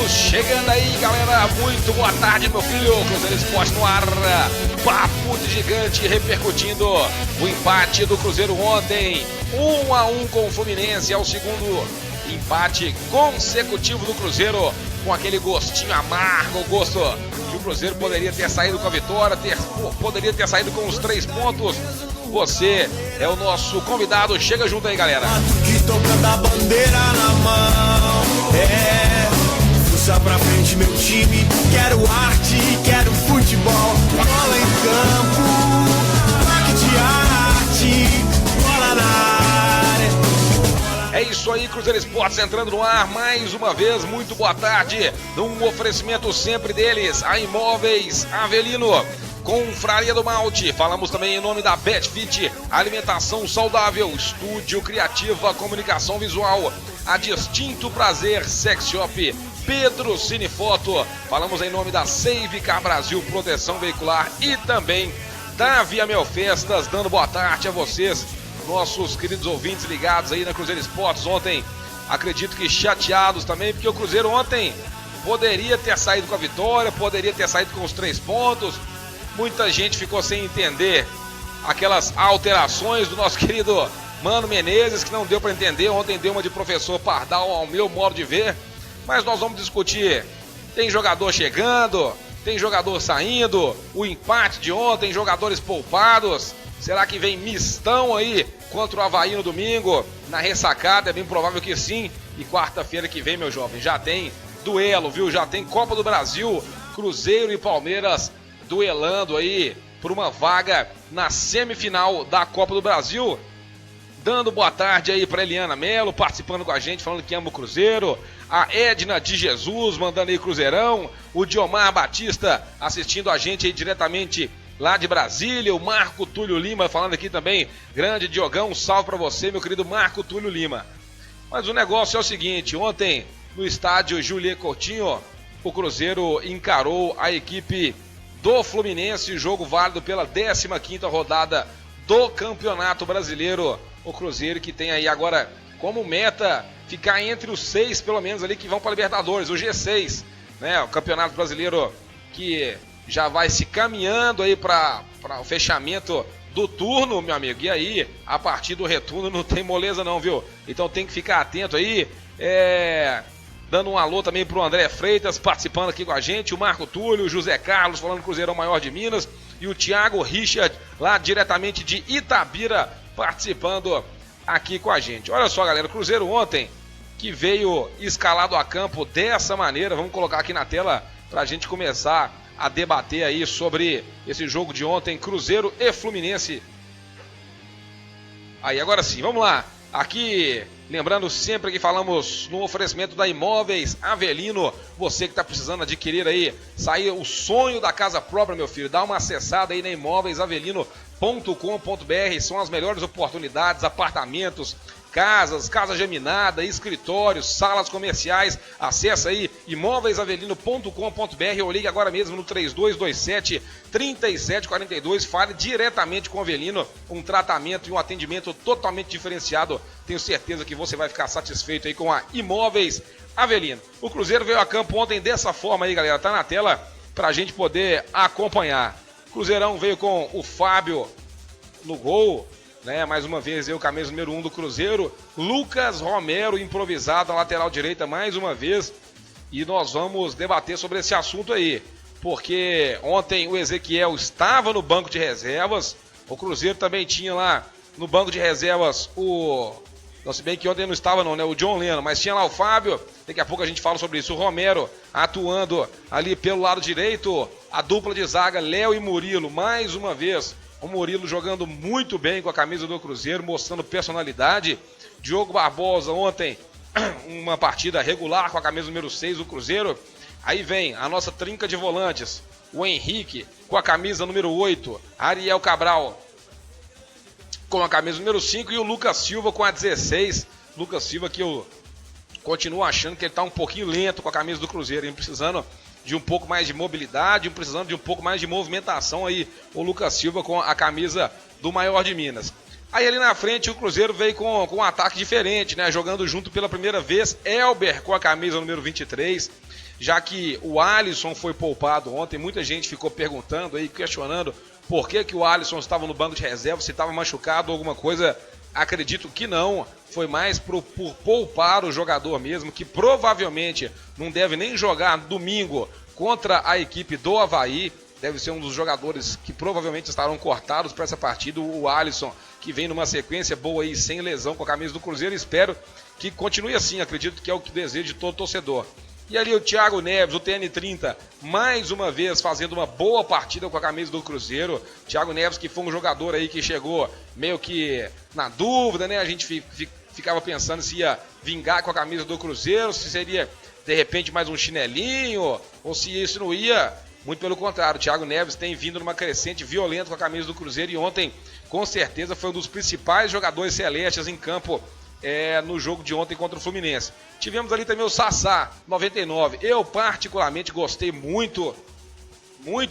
Estamos chegando aí, galera. Muito boa tarde, meu filho. Cruzeiro Esporte no ar. Papo de gigante repercutindo o empate do Cruzeiro ontem. 1-1 com o Fluminense. É o segundo empate consecutivo do Cruzeiro, com aquele gostinho amargo, o gosto que o Cruzeiro poderia ter saído com a vitória, poderia ter saído com os 3 pontos. Você é o nosso convidado. Chega junto aí, galera. Tocando a bandeira na mão, força pra frente meu time, quero arte, quero futebol, bola em campo, toque de arte, bola na área. É isso aí, Cruzeiro Esportes entrando no ar mais uma vez. Muito boa tarde, num oferecimento sempre deles, a Imóveis Avelino, Confraria do Malte. Falamos também em nome da Betfit, alimentação saudável, Estúdio Criativa, comunicação visual, a Distinto Prazer, Sex Shop, Pedro Cinefoto. Falamos em nome da Save Car Brasil, proteção veicular, e também da Via Mel Festas. Dando boa tarde a vocês, nossos queridos ouvintes ligados aí na Cruzeiro Esportes. Ontem, acredito que chateados também, porque o Cruzeiro ontem poderia ter saído com a vitória, poderia ter saído com os 3 pontos. Muita gente ficou sem entender aquelas alterações do nosso querido Mano Menezes, que não deu para entender. Ontem deu uma de professor Pardal, ao meu modo de ver. Mas nós vamos discutir. Tem jogador chegando, tem jogador saindo, o empate de ontem, jogadores poupados. Será que vem mistão aí contra o Avaí no domingo? Na ressacada, é bem provável que sim. E quarta-feira que vem, meu jovem, já tem duelo, viu? Já tem Copa do Brasil, Cruzeiro e Palmeiras duelando aí por uma vaga na semifinal da Copa do Brasil. Dando boa tarde aí para Eliana Melo, participando com a gente, falando que ama o Cruzeiro. A Edna de Jesus, mandando aí Cruzeirão. O Diomar Batista assistindo a gente aí diretamente lá de Brasília. O Marco Túlio Lima falando aqui também. Grande Diogão, um salve para você, meu querido Marco Túlio Lima. Mas o negócio é o seguinte: ontem no estádio Julier Coutinho, o Cruzeiro encarou a equipe do Fluminense, jogo válido pela 15ª rodada do Campeonato Brasileiro. O Cruzeiro que tem aí agora como meta ficar entre os 6, pelo menos ali, que vão para a Libertadores, o G6, né? O Campeonato Brasileiro que já vai se caminhando aí para o fechamento do turno, meu amigo. E aí, a partir do retorno não tem moleza não, viu? Então tem que ficar atento aí. Dando um alô também pro André Freitas, participando aqui com a gente, o Marco Túlio, o José Carlos, falando Cruzeirão Maior de Minas, e o Thiago Richard, lá diretamente de Itabira, participando aqui com a gente. Olha só, galera, o Cruzeiro ontem, que veio escalado a campo dessa maneira. Vamos colocar aqui na tela pra gente começar a debater aí sobre esse jogo de ontem, Cruzeiro e Fluminense. Aí, agora sim, vamos lá. Aqui, lembrando sempre que falamos no oferecimento da Imóveis Avelino. Você que está precisando adquirir aí, sair o sonho da casa própria, meu filho, dá uma acessada aí na imóveisavelino.com.br. São as melhores oportunidades, apartamentos, casas, casa geminada, escritórios, salas comerciais. Acesse aí imóveisavelino.com.br ou ligue agora mesmo no 3227-3742. Fale diretamente com o Avelino. Um tratamento e um atendimento totalmente diferenciado. Tenho certeza que você vai ficar satisfeito aí com a Imóveis Avelino. O Cruzeiro veio a campo ontem dessa forma aí, galera. Tá na tela pra gente poder acompanhar. O Cruzeirão veio com o Fábio no gol, né? Mais uma vez eu, camisa número 1 do Cruzeiro. Lucas Romero improvisado na lateral direita mais uma vez. E nós vamos debater sobre esse assunto aí, porque ontem o Ezequiel estava no banco de reservas. O Cruzeiro também tinha lá no banco de reservas não, se bem que ontem não estava não, né? O John Leno, mas tinha lá o Fábio. Daqui a pouco a gente fala sobre isso. O Romero atuando ali pelo lado direito. A dupla de zaga, Léo e Murilo, mais uma vez. O Murilo jogando muito bem com a camisa do Cruzeiro, mostrando personalidade. Diogo Barbosa ontem, uma partida regular com a camisa número 6 do Cruzeiro. Aí vem a nossa trinca de volantes. O Henrique com a camisa número 8. Ariel Cabral com a camisa número 5 e o Lucas Silva com a 16. Lucas Silva, que eu continuo achando que ele está um pouquinho lento com a camisa do Cruzeiro, precisando de um pouco mais de mobilidade, precisando de um pouco mais de movimentação aí, o Lucas Silva com a camisa do Maior de Minas. Aí ali na frente o Cruzeiro veio com um ataque diferente, né? Jogando junto pela primeira vez, Elber com a camisa número 23, já que o Alisson foi poupado ontem. Muita gente ficou perguntando aí, questionando por que o Alisson estava no banco de reserva, se estava machucado ou alguma coisa. Acredito que não, foi mais por poupar o jogador mesmo, que provavelmente não deve nem jogar domingo contra a equipe do Avaí. Deve ser um dos jogadores que provavelmente estarão cortados para essa partida, o Alisson, que vem numa sequência boa aí, sem lesão, com a camisa do Cruzeiro. Espero que continue assim, acredito que é o que deseja de todo torcedor. E ali o Thiago Neves, o TN30, mais uma vez fazendo uma boa partida com a camisa do Cruzeiro. Thiago Neves, que foi um jogador aí que chegou meio que na dúvida, né? A gente ficava pensando se ia vingar com a camisa do Cruzeiro, se seria de repente mais um chinelinho, ou se isso não ia. Muito pelo contrário, o Thiago Neves tem vindo numa crescente violenta com a camisa do Cruzeiro e ontem, com certeza, foi um dos principais jogadores celestes em campo no jogo de ontem contra o Fluminense. Tivemos ali também o Sassá, 99. Eu particularmente gostei muito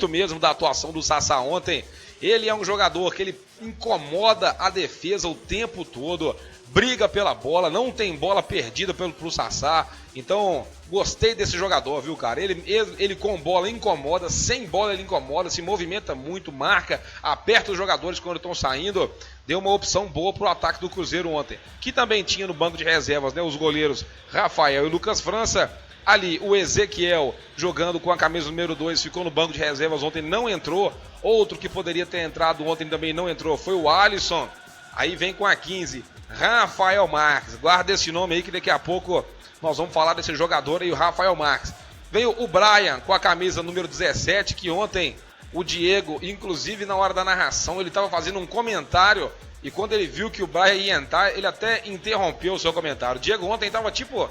mesmo da atuação do Sassá ontem. Ele é um jogador que ele incomoda a defesa o tempo todo, briga pela bola, não tem bola perdida pro Sassá. Então, gostei desse jogador, viu, cara? Ele com bola incomoda, sem bola ele incomoda, se movimenta muito, marca, aperta os jogadores quando estão saindo. Deu uma opção boa pro ataque do Cruzeiro ontem, que também tinha no banco de reservas, né, os goleiros Rafael e Lucas França. Ali o Ezequiel jogando com a camisa número 2, ficou no banco de reservas ontem, não entrou. Outro que poderia ter entrado ontem também não entrou, foi o Alisson. Aí vem com a 15, Rafael Marques. Guarda esse nome aí que daqui a pouco nós vamos falar desse jogador aí, o Rafael Marques. Veio o Brian com a camisa número 17, que ontem o Diego, inclusive na hora da narração, ele estava fazendo um comentário e quando ele viu que o Brian ia entrar, ele até interrompeu o seu comentário. O Diego ontem estava tipo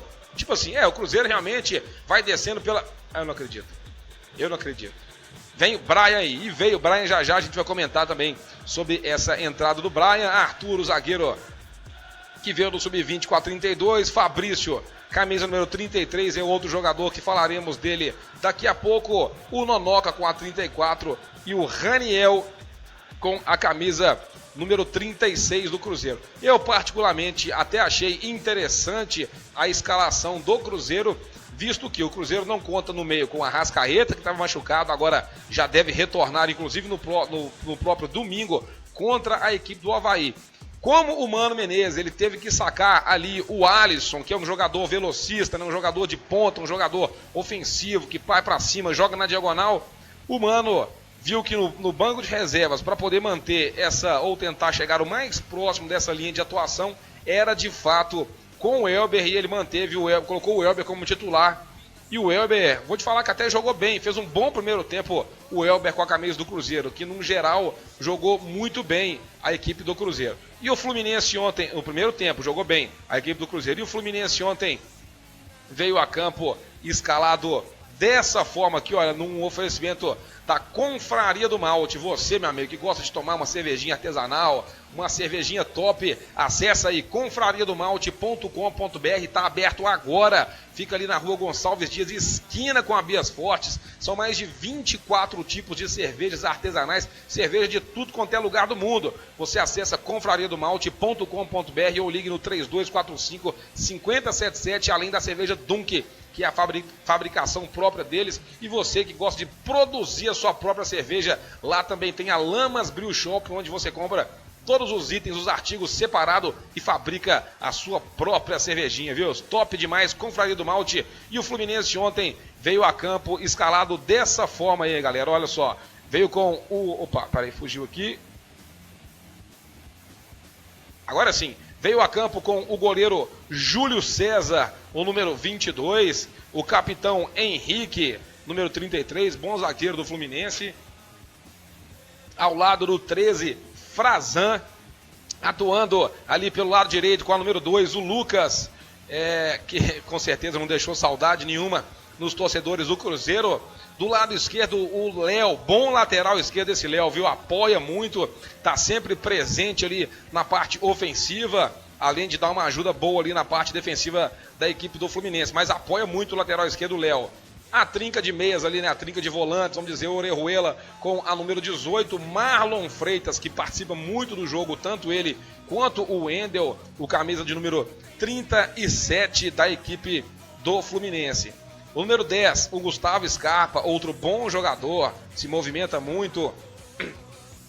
assim, o Cruzeiro realmente vai descendo pela... Eu não acredito. Vem o Brian aí, e veio o Brian já a gente vai comentar também sobre essa entrada do Brian. Arthur, o zagueiro que veio do Sub-20 com a 32, Fabrício, camisa número 33, é outro jogador que falaremos dele daqui a pouco, o Nonoca com a 34 e o Raniel com a camisa número 36 do Cruzeiro. Eu particularmente até achei interessante a escalação do Cruzeiro, visto que o Cruzeiro não conta no meio com a Arrascaeta, que estava machucado, agora já deve retornar, inclusive no próprio domingo, contra a equipe do Avaí. Como o Mano Menezes, ele teve que sacar ali o Alisson, que é um jogador velocista, né, um jogador de ponta, um jogador ofensivo, que vai para cima, joga na diagonal, o Mano viu que no banco de reservas, para poder manter essa, ou tentar chegar o mais próximo dessa linha de atuação, era de fato com o Elber, e ele manteve o Elber, colocou o Elber como titular. E o Elber, vou te falar que até jogou bem, fez um bom primeiro tempo o Elber com a camisa do Cruzeiro, que no geral jogou muito bem a equipe do Cruzeiro. E o Fluminense ontem, no primeiro tempo, jogou bem a equipe do Cruzeiro. E o Fluminense ontem veio a campo escalado dessa forma aqui, olha, num oferecimento da Confraria do Malte. Você, meu amigo, que gosta de tomar uma cervejinha artesanal, uma cervejinha top, acessa aí confrariadomalte.com.br, tá aberto agora, fica ali na Rua Gonçalves Dias, esquina com a Bias Fortes. São mais de 24 tipos de cervejas artesanais, cerveja de tudo quanto é lugar do mundo. Você acessa confrariadomalte.com.br ou ligue no 3245-5077, além da cerveja Dunk, que é a fabricação própria deles. E você que gosta de produzir a sua própria cerveja, lá também tem a Lamas Brew Shop, onde você compra todos os itens, os artigos separados e fabrica a sua própria cervejinha, viu? Top demais, Confraria do Malte. E o Fluminense ontem veio a campo escalado dessa forma aí, galera. Olha só, veio com o... Opa, peraí, fugiu aqui. Agora sim, veio a campo com o goleiro Júlio César, o número 22, o capitão Henrique, número 33, bom zagueiro do Fluminense. Ao lado do 13, Frazan, atuando ali pelo lado direito com a número 2, o Lucas, que com certeza não deixou saudade nenhuma nos torcedores do Cruzeiro. Do lado esquerdo, o Léo, bom lateral esquerdo esse Léo, viu? Apoia muito, tá sempre presente ali na parte ofensiva, além de dar uma ajuda boa ali na parte defensiva da equipe do Fluminense, mas apoia muito o lateral esquerdo, o Léo. A trinca de meias ali, né? A trinca de volantes, vamos dizer, o Orejuela com a número 18, Marlon Freitas, que participa muito do jogo, tanto ele quanto o Wendel, o camisa de número 37 da equipe do Fluminense. O número 10, o Gustavo Scarpa, outro bom jogador, se movimenta muito.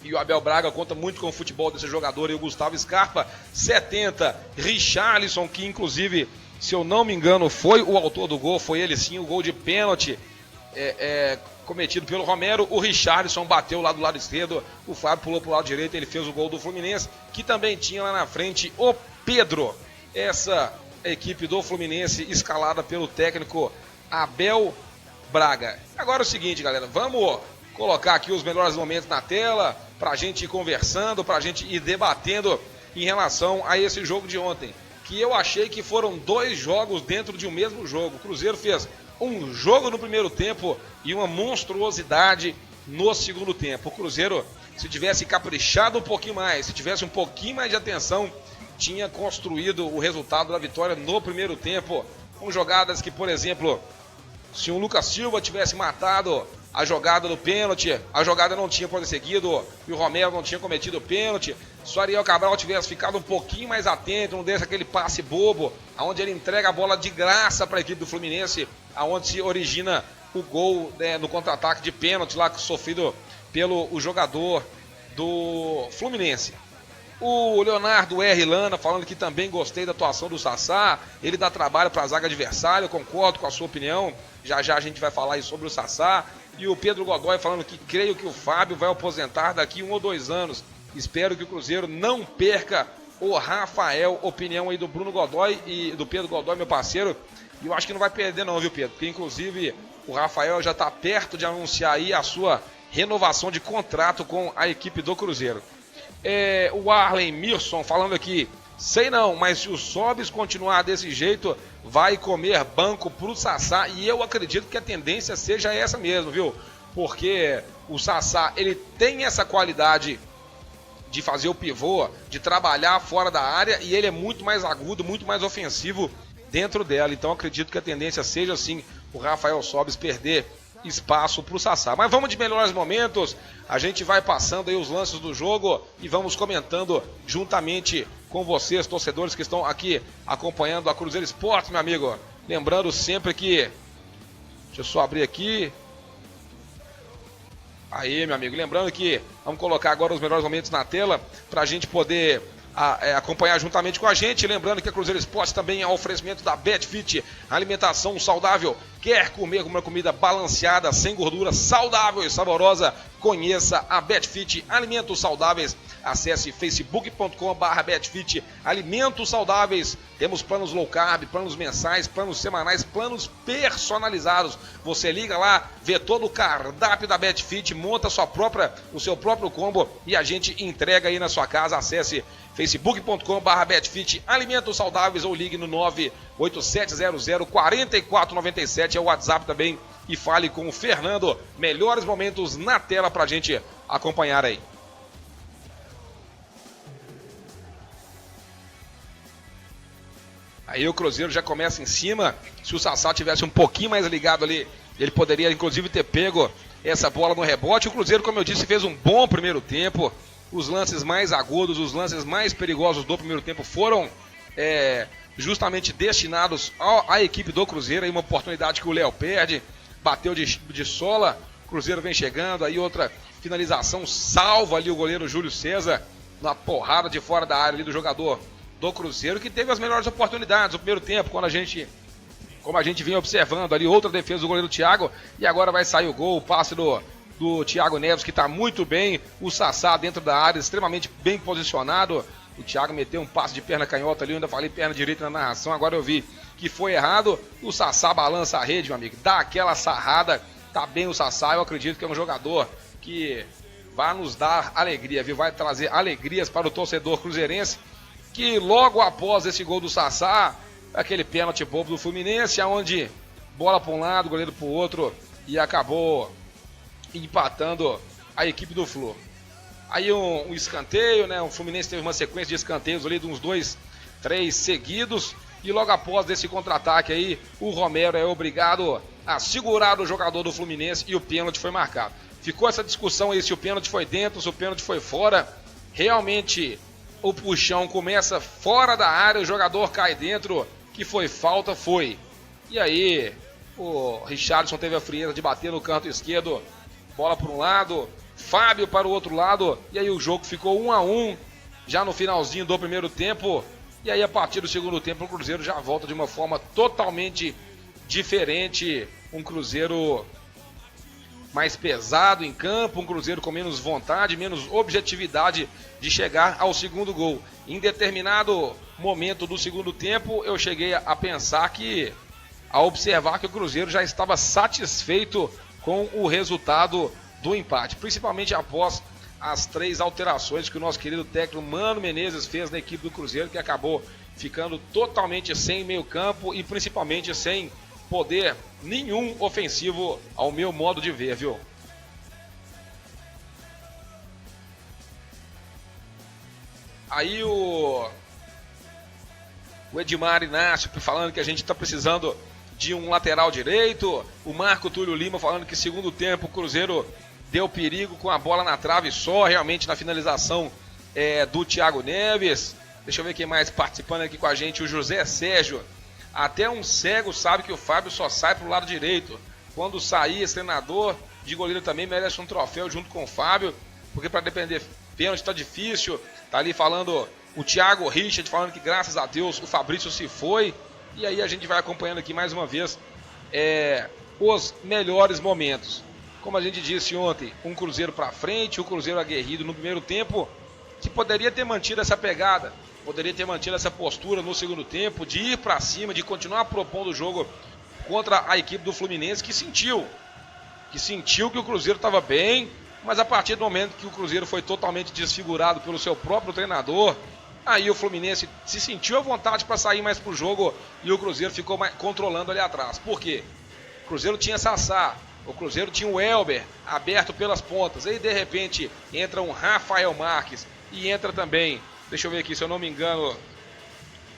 E o Abel Braga conta muito com o futebol desse jogador. E o Gustavo Scarpa, 70, Richarlison, que inclusive, se eu não me engano, foi o autor do gol, foi ele sim, o gol de pênalti cometido pelo Romero. O Richarlison bateu lá do lado esquerdo, o Fábio pulou para o lado direito, ele fez o gol do Fluminense, que também tinha lá na frente o Pedro. Essa equipe do Fluminense escalada pelo técnico Abel Braga. Agora é o seguinte, galera, vamos colocar aqui os melhores momentos na tela, para a gente ir conversando, para a gente ir debatendo em relação a esse jogo de ontem, que eu achei que foram 2 jogos dentro de um mesmo jogo. O Cruzeiro fez um jogo no primeiro tempo e uma monstruosidade no segundo tempo. O Cruzeiro, se tivesse caprichado um pouquinho mais, se tivesse um pouquinho mais de atenção, tinha construído o resultado da vitória no primeiro tempo, com jogadas que, por exemplo, se o Lucas Silva tivesse matado a jogada do pênalti, a jogada não tinha prosseguido e o Romero não tinha cometido o pênalti. Se o Ariel Cabral tivesse ficado um pouquinho mais atento, não desse aquele passe bobo, onde ele entrega a bola de graça para a equipe do Fluminense, aonde se origina o gol, né, no contra-ataque de pênalti lá sofrido pelo jogador do Fluminense. O Leonardo R. Lana falando que também gostei da atuação do Sassá, ele dá trabalho para a zaga adversária, eu concordo com a sua opinião, já a gente vai falar aí sobre o Sassá. E o Pedro Godoy falando que creio que o Fábio vai aposentar daqui 1 ou 2 anos, espero que o Cruzeiro não perca o Rafael. Opinião aí do Bruno Godoy e do Pedro Godoy, meu parceiro, e eu acho que não vai perder não, viu, Pedro, porque inclusive o Rafael já está perto de anunciar aí a sua renovação de contrato com a equipe do Cruzeiro. O Arlen Mirson falando aqui, sei não, mas se o Sobis continuar desse jeito, vai comer banco pro Sassá, e eu acredito que a tendência seja essa mesmo, viu? Porque o Sassá, ele tem essa qualidade de fazer o pivô, de trabalhar fora da área, e ele é muito mais agudo, muito mais ofensivo dentro dela. Então acredito que a tendência seja assim, o Rafael Sobis perder espaço para o Sassá. Mas vamos de melhores momentos, a gente vai passando aí os lances do jogo e vamos comentando juntamente com vocês, torcedores que estão aqui acompanhando a Cruzeiro Esporte, meu amigo. Lembrando sempre que, deixa eu só abrir aqui, aí, meu amigo, lembrando que vamos colocar agora os melhores momentos na tela para a gente poder acompanhar juntamente com a gente. Lembrando que a Cruzeiro Esporte também é um oferecimento da Betfit, alimentação saudável. Quer comer uma comida balanceada, sem gordura, saudável e saborosa? Conheça a Betfit Alimentos Saudáveis. Acesse facebook.com/Betfit Alimentos Saudáveis. Temos planos low carb, planos mensais, planos semanais, planos personalizados. Você liga lá, vê todo o cardápio da Betfit, monta o seu próprio combo e a gente entrega aí na sua casa. Acesse facebook.com/Betfit Alimentos Saudáveis ou ligue no 98700-4497, é o WhatsApp também, e fale com o Fernando. Melhores momentos na tela pra gente acompanhar aí. Aí o Cruzeiro já começa em cima. Se o Sassá tivesse um pouquinho mais ligado ali, ele poderia inclusive ter pego essa bola no rebote. O Cruzeiro, como eu disse, fez um bom primeiro tempo. Os lances mais agudos, os lances mais perigosos do primeiro tempo foram justamente destinados à equipe do Cruzeiro. Aí uma oportunidade que o Léo perde, bateu de sola, o Cruzeiro vem chegando, aí outra finalização, salva ali o goleiro Júlio César, na porrada de fora da área ali do jogador do Cruzeiro, que teve as melhores oportunidades no primeiro tempo, como a gente vinha observando ali, outra defesa do goleiro Thiago, e agora vai sair o gol, o passe do Thiago Neves, que está muito bem, o Sassá dentro da área, extremamente bem posicionado. O Thiago meteu um passe de perna canhota ali, eu ainda falei perna direita na narração, agora eu vi que foi errado. O Sassá balança a rede, meu amigo, dá aquela sarrada, tá bem o Sassá. Eu acredito que é um jogador que vai nos dar alegria, viu? Vai trazer alegrias para o torcedor cruzeirense, que logo após esse gol do Sassá, aquele pênalti bobo do Fluminense, onde bola para um lado, goleiro para o outro, e acabou empatando a equipe do Flu. Aí um escanteio, né? O Fluminense teve uma sequência de escanteios ali de uns 2, 3 seguidos, e logo após desse contra-ataque aí, o Romero é obrigado a segurar o jogador do Fluminense e o pênalti foi marcado. Ficou essa discussão aí se o pênalti foi dentro, se o pênalti foi fora. Realmente o puxão começa fora da área, o jogador cai dentro, que foi falta, foi. E aí o Richarlison teve a frieza de bater no canto esquerdo, bola para um lado, Fábio para o outro lado, e aí o jogo ficou 1-1, já no finalzinho do primeiro tempo. E aí a partir do segundo tempo o Cruzeiro já volta de uma forma totalmente diferente, um Cruzeiro mais pesado em campo, um Cruzeiro com menos vontade, menos objetividade de chegar ao segundo gol. Em determinado momento do segundo tempo, eu cheguei a pensar a observar que o Cruzeiro já estava satisfeito com o resultado do empate, principalmente após as 3 alterações que o nosso querido técnico Mano Menezes fez na equipe do Cruzeiro, que acabou ficando totalmente sem meio campo e principalmente sem poder nenhum ofensivo ao meu modo de ver, viu? Aí o Edmar Inácio falando que a gente está precisando de um lateral direito, o Marco Túlio Lima falando que segundo tempo o Cruzeiro deu perigo com a bola na trave só, realmente na finalização do Thiago Neves. Deixa eu ver quem mais participando aqui com a gente, o José Sérgio. Até um cego sabe que o Fábio só sai pro lado direito. Quando sair, esse treinador de goleiro também merece um troféu junto com o Fábio, porque para depender pênalti tá difícil. Tá ali falando o Thiago Richard, falando que graças a Deus o Fabrício se foi. E aí a gente vai acompanhando aqui mais uma vez os melhores momentos. Como a gente disse ontem, um Cruzeiro para frente, o Cruzeiro aguerrido no primeiro tempo, que poderia ter mantido essa pegada, poderia ter mantido essa postura no segundo tempo, de ir para cima, de continuar propondo o jogo contra a equipe do Fluminense, que sentiu que o Cruzeiro estava bem, mas a partir do momento que o Cruzeiro foi totalmente desfigurado pelo seu próprio treinador, aí o Fluminense se sentiu à vontade para sair mais pro jogo e o Cruzeiro ficou controlando ali atrás. Por quê? O Cruzeiro tinha Sassá, o Cruzeiro tinha o Elber aberto pelas pontas, aí de repente entra um Rafael Marques e entra também, deixa eu ver aqui se eu não me engano,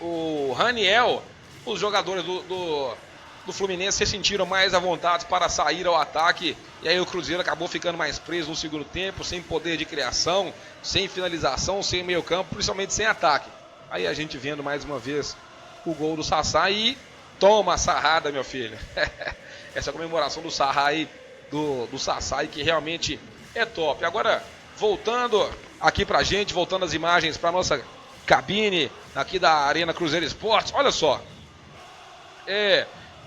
o Raniel. Os jogadores do Fluminense se sentiram mais à vontade para sair ao ataque, e aí o Cruzeiro acabou ficando mais preso no segundo tempo, sem poder de criação, sem finalização, sem meio campo, principalmente sem ataque. Aí a gente vendo mais uma vez o gol do Sassá e toma a sarrada, meu filho. Essa comemoração do Sarra aí, do Sassá, que realmente é top. Agora, voltando aqui pra gente, voltando as imagens pra nossa cabine aqui da Arena Cruzeiro Esportes, olha só.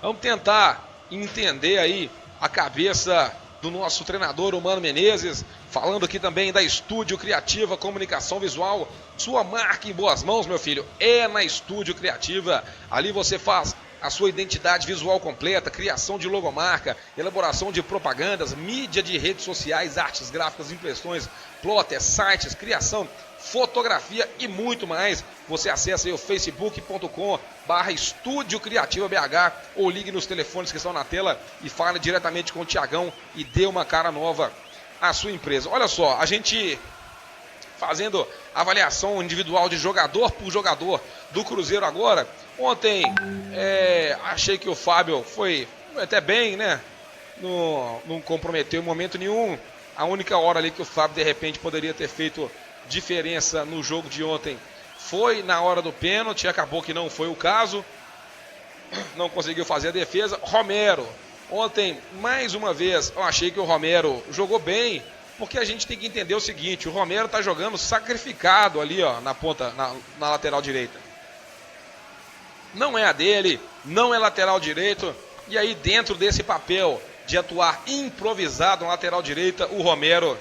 Vamos tentar entender aí a cabeça do nosso treinador, o Mano Menezes, falando aqui também da Estúdio Criativa Comunicação Visual. Sua marca em boas mãos, meu filho, é na Estúdio Criativa. Ali você faz a sua identidade visual completa, criação de logomarca, elaboração de propagandas, mídia de redes sociais, artes gráficas, impressões, plotter, sites, criação, fotografia e muito mais. Você acessa aí o facebook.com/Estúdio Criativa BH ou ligue nos telefones que estão na tela e fale diretamente com o Tiagão e dê uma cara nova à sua empresa. Olha só, a gente fazendo avaliação individual de jogador por jogador do Cruzeiro agora. Ontem achei que o Fábio foi até bem, né? Não comprometeu em momento nenhum. A única hora ali que o Fábio de repente poderia ter feito diferença no jogo de ontem foi na hora do pênalti, acabou que não foi o caso, não conseguiu fazer a defesa. Romero, ontem mais uma vez eu achei que o Romero jogou bem, porque a gente tem que entender o seguinte, o Romero tá jogando sacrificado ali, ó, na ponta, na lateral direita. Não é a dele, não é lateral direito, e aí dentro desse papel de atuar improvisado na lateral direita, o Romero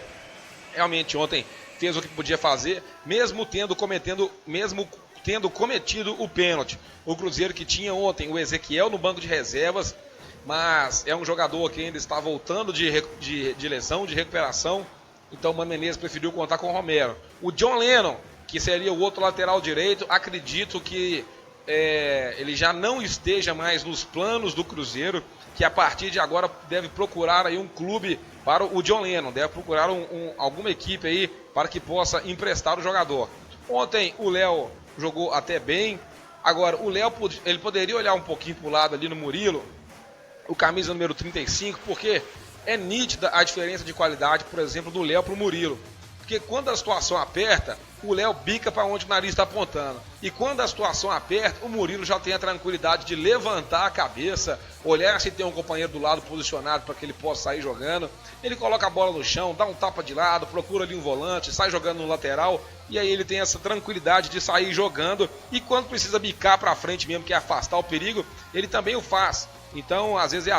realmente ontem fez o que podia fazer, mesmo tendo cometido o pênalti. O Cruzeiro que tinha ontem o Ezequiel no banco de reservas, mas é um jogador que ainda está voltando de lesão, de recuperação, então o Mano Menezes preferiu contar com o Romero. O John Lennon, que seria o outro lateral direito, acredito que ele já não esteja mais nos planos do Cruzeiro, que a partir de agora deve procurar aí um clube para o John Lennon, deve procurar alguma equipe aí para que possa emprestar o jogador. Ontem o Léo jogou até bem, agora o Léo ele poderia olhar um pouquinho para o lado ali no Murilo, o camisa número 35, porque é nítida a diferença de qualidade, por exemplo, do Léo para o Murilo. Porque quando a situação aperta, o Léo bica para onde o nariz está apontando. E quando a situação aperta, o Murilo já tem a tranquilidade de levantar a cabeça, olhar se tem um companheiro do lado posicionado para que ele possa sair jogando. Ele coloca a bola no chão, dá um tapa de lado, procura ali um volante, sai jogando no lateral. E aí ele tem essa tranquilidade de sair jogando. E quando precisa bicar para frente mesmo, que é afastar o perigo, ele também o faz. Então, às vezes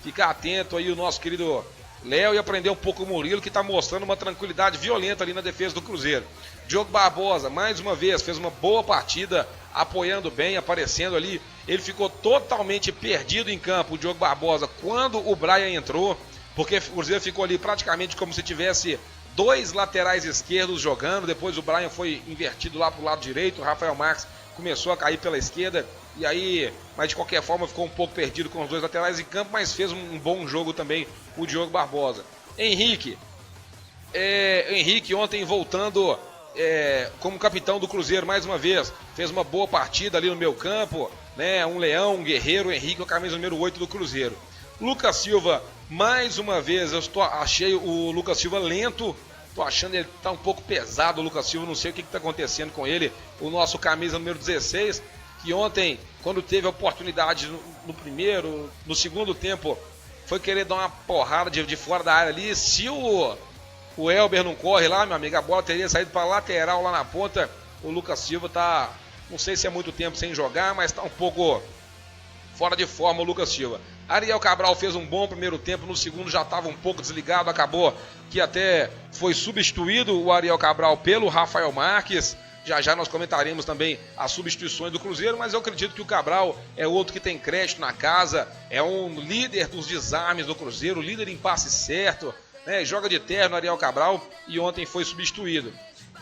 ficar atento aí o nosso querido Léo e aprender um pouco o Murilo, que está mostrando uma tranquilidade violenta ali na defesa do Cruzeiro. Diogo Barbosa, mais uma vez, fez uma boa partida, apoiando bem, aparecendo ali. Ele ficou totalmente perdido em campo, o Diogo Barbosa, quando o Brian entrou, porque o Cruzeiro ficou ali praticamente como se tivesse dois laterais esquerdos jogando. Depois o Brian foi invertido lá para o lado direito, o Rafael Marques começou a cair pela esquerda, e aí, mas de qualquer forma ficou um pouco perdido com os dois laterais em campo, mas fez um bom jogo também o Diogo Barbosa. Henrique ontem voltando como capitão do Cruzeiro mais uma vez, fez uma boa partida ali no meio campo, né? Um leão, um guerreiro, Henrique, a camisa número 8 do Cruzeiro. Lucas Silva, mais uma vez, achei o Lucas Silva lento. Tô achando ele tá um pouco pesado, o Lucas Silva, não sei o que tá acontecendo com ele. O nosso camisa número 16, que ontem, quando teve a oportunidade no segundo tempo, foi querer dar uma porrada de fora da área ali. Se o Elber não corre lá, meu amigo, a bola teria saído para lateral lá na ponta. O Lucas Silva tá, não sei se é muito tempo sem jogar, mas tá um pouco fora de forma o Lucas Silva. Ariel Cabral fez um bom primeiro tempo, no segundo já estava um pouco desligado, acabou que até foi substituído o Ariel Cabral pelo Rafael Marques. Já nós comentaremos também as substituições do Cruzeiro, mas eu acredito que o Cabral é outro que tem crédito na casa, é um líder dos desarmes do Cruzeiro, líder em passe certo, né? Joga de terno Ariel Cabral e ontem foi substituído.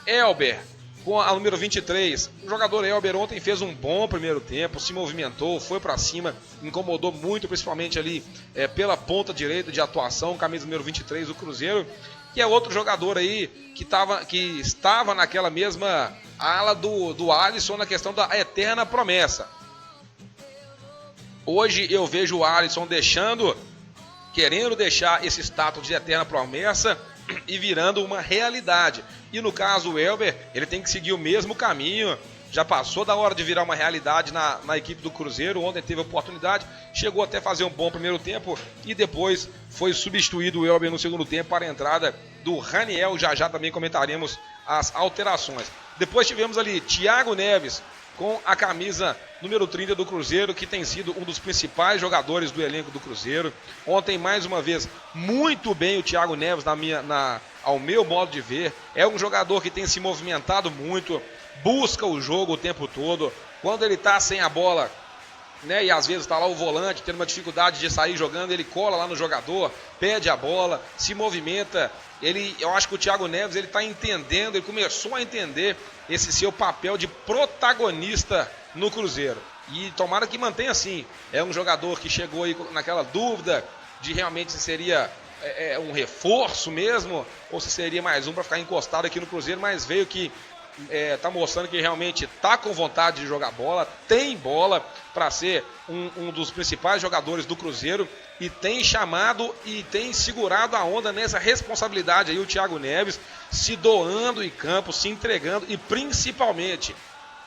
Elber, com a número 23, o jogador Elber ontem fez um bom primeiro tempo, se movimentou, foi para cima, incomodou muito, principalmente ali pela ponta direita de atuação, camisa número 23 do Cruzeiro, que é outro jogador aí que estava naquela mesma ala do Alisson na questão da eterna promessa. Hoje eu vejo o Alisson querendo deixar esse status de eterna promessa e virando uma realidade. E no caso o Elber, ele tem que seguir o mesmo caminho. Já passou da hora de virar uma realidade na equipe do Cruzeiro. Ontem teve a oportunidade, chegou até a fazer um bom primeiro tempo e depois foi substituído o Elber no segundo tempo para a entrada do Raniel. Já também comentaremos as alterações. Depois tivemos ali Thiago Neves com a camisa número 30 do Cruzeiro, que tem sido um dos principais jogadores do elenco do Cruzeiro. Ontem, mais uma vez, muito bem o Thiago Neves, ao meu modo de ver. É um jogador que tem se movimentado muito, busca o jogo o tempo todo. Quando ele está sem a bola, né, e às vezes está lá o volante tendo uma dificuldade de sair jogando, ele cola lá no jogador, pede a bola, se movimenta. Eu acho que o Thiago Neves ele está entendendo, ele começou a entender esse seu papel de protagonista no Cruzeiro. E tomara que mantenha assim. É um jogador que chegou aí naquela dúvida de realmente se seria um reforço mesmo, ou se seria mais um para ficar encostado aqui no Cruzeiro, mas veio que tá mostrando que realmente tá com vontade de jogar bola, tem bola para ser um dos principais jogadores do Cruzeiro e tem chamado e tem segurado a onda nessa responsabilidade aí o Thiago Neves, se doando em campo, se entregando e principalmente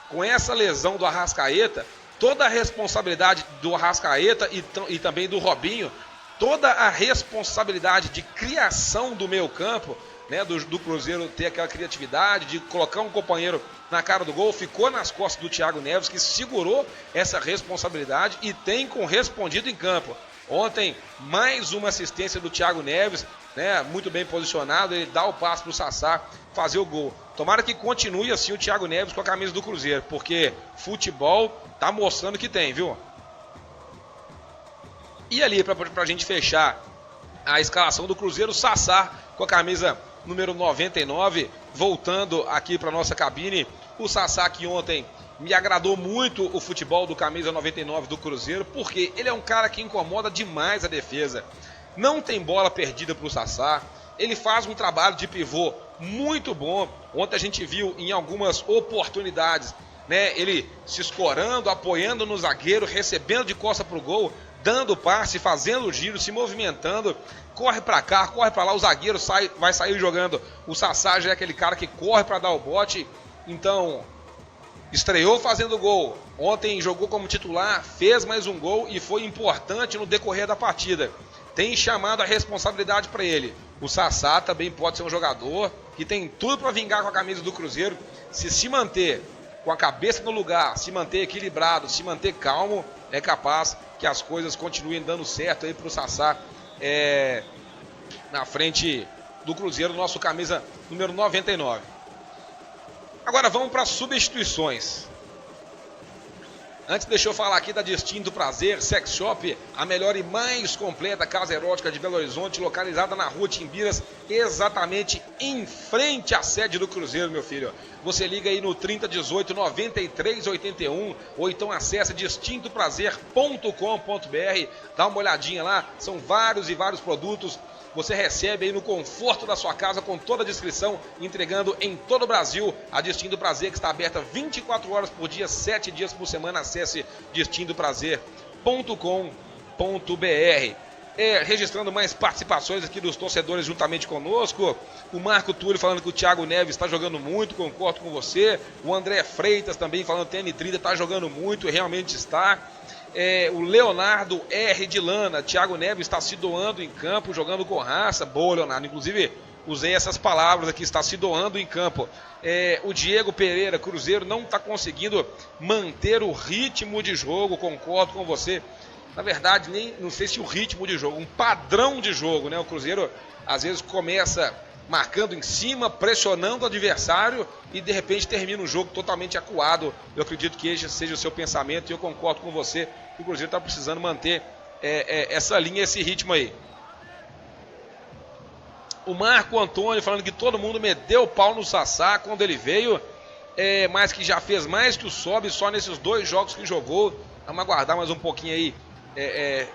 com essa lesão do Arrascaeta, toda a responsabilidade do Arrascaeta e também do Robinho, toda a responsabilidade de criação do meio campo, né, do Cruzeiro ter aquela criatividade de colocar um companheiro na cara do gol, ficou nas costas do Thiago Neves, que segurou essa responsabilidade e tem correspondido em campo. Ontem, mais uma assistência do Thiago Neves, né, muito bem posicionado, ele dá o passe para o Sassá fazer o gol. Tomara que continue assim o Thiago Neves com a camisa do Cruzeiro, porque futebol tá mostrando que tem, viu? E ali, para a gente fechar a escalação do Cruzeiro, o Sassá com a camisa número 99, voltando aqui para nossa cabine. O Sassá, que ontem me agradou muito o futebol do camisa 99 do Cruzeiro, porque ele é um cara que incomoda demais a defesa. Não tem bola perdida para o Sassá, ele faz um trabalho de pivô muito bom. Ontem a gente viu em algumas oportunidades, né? Ele se escorando, apoiando no zagueiro, recebendo de costa pro gol, dando passe, fazendo o giro, se movimentando, corre para cá, corre para lá, o zagueiro vai sair jogando. O Sassá já é aquele cara que corre para dar o bote. Então, estreou fazendo gol. Ontem jogou como titular, fez mais um gol e foi importante no decorrer da partida. Tem chamado a responsabilidade para ele. O Sassá também pode ser um jogador que tem tudo para vingar com a camisa do Cruzeiro. Se manter com a cabeça no lugar, se manter equilibrado, se manter calmo, é capaz que as coisas continuem dando certo aí para o Sassá na frente do Cruzeiro, nosso camisa número 99. Agora vamos para as substituições. Antes, deixa eu falar aqui da Distinto Prazer Sex Shop, a melhor e mais completa casa erótica de Belo Horizonte, localizada na rua Timbiras, exatamente em frente à sede do Cruzeiro, meu filho. Você liga aí no 3018-9381 ou então acessa distintoprazer.com.br, dá uma olhadinha lá, são vários e vários produtos. Você recebe aí no conforto da sua casa com toda a descrição, entregando em todo o Brasil. A Distinto Prazer, que está aberta 24 horas por dia, 7 dias por semana. Acesse distintoprazer.com.br. Registrando mais participações aqui dos torcedores juntamente conosco. O Marco Túlio falando que o Thiago Neves está jogando muito, concordo com você. O André Freitas também falando que o TN30 está jogando muito e realmente está. O Leonardo R. de Lana, Thiago Neves está se doando em campo, jogando com raça. Boa, Leonardo, inclusive usei essas palavras aqui, está se doando em campo. O Diego Pereira, Cruzeiro não está conseguindo manter o ritmo de jogo, concordo com você. Na verdade, não sei se o ritmo de jogo, um padrão de jogo, né? O Cruzeiro às vezes começa marcando em cima, pressionando o adversário e de repente termina um jogo totalmente acuado. Eu acredito que esse seja o seu pensamento e eu concordo com você que o Cruzeiro está precisando manter essa linha, esse ritmo aí. O Marco Antônio falando que todo mundo meteu o pau no Sassá quando ele veio, mas que já fez mais que o Sobe só nesses 2 jogos que jogou. Vamos aguardar mais um pouquinho aí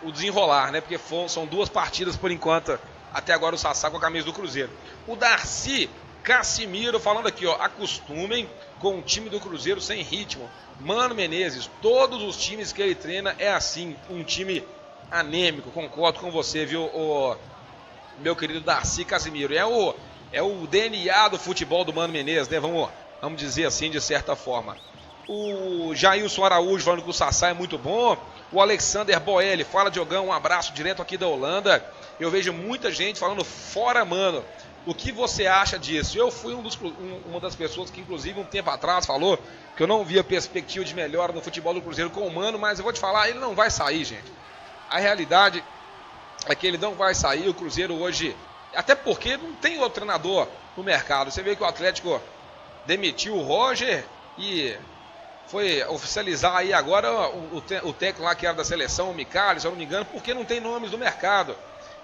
o desenrolar, né? Porque são 2 partidas por enquanto. Até agora o Sassá com a camisa do Cruzeiro. O Darcy Cassimiro falando aqui, ó. Acostumem com o time do Cruzeiro sem ritmo. Mano Menezes, todos os times que ele treina é assim. Um time anêmico. Concordo com você, viu, meu querido Darcy Cassimiro. É o DNA do futebol do Mano Menezes, né? Vamos dizer assim, de certa forma. O Jailson Araújo falando que o Sassá é muito bom. O Alexander Boelli, fala Diogão, um abraço direto aqui da Holanda. Eu vejo muita gente falando fora Mano. O que você acha disso? Eu fui uma das pessoas que inclusive um tempo atrás falou que eu não via perspectiva de melhora no futebol do Cruzeiro com o Mano, mas eu vou te falar, ele não vai sair, gente. A realidade é que ele não vai sair. O Cruzeiro hoje, até porque não tem outro treinador no mercado. Você vê que o Atlético demitiu o Roger e foi oficializar aí agora o técnico lá que era da seleção, o Micali, se eu não me engano, porque não tem nomes do mercado.